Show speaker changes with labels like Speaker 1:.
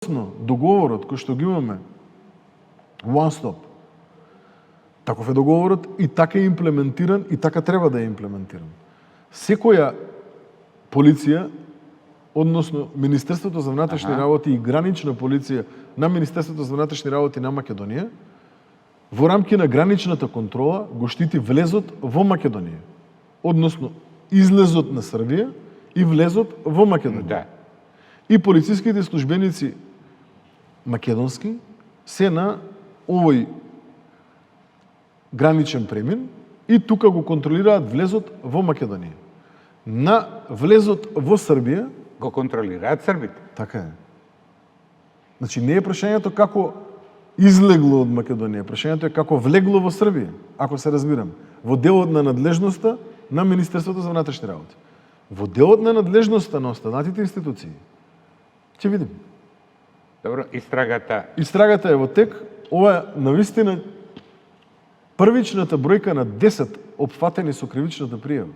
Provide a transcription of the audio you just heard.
Speaker 1: договорот кој што ги имаме One Stop, таков е договорот и така е имплементиран и така треба да е имплементиран. Секоја полиција, односно Министерството за внатрешни работи и гранична полиција на Министерството за внатрешни работи на Македонија, во рамки на граничната контрола го штити влезот во Македонија, односно излезот на Србија и влезот во Македонија.
Speaker 2: Да.
Speaker 1: И полициските службеници македонски се на овој граничен премин и тука го контролираат влезот во Македонија. На влезот во Србија
Speaker 2: Го контролираат србите.
Speaker 1: така е. Значи не е прашањето како излегло од Македонија, прашањето е како влегло во Србија, ако се разбирам, во делот на надлежноста на Министерството за внатрешни работи. Во делот на надлежноста на останатите институции ќе видим.
Speaker 2: Добро,
Speaker 1: Истрагата е во тек. Ова навистина првичната бројка на 10 опфатени со кривичната пријава.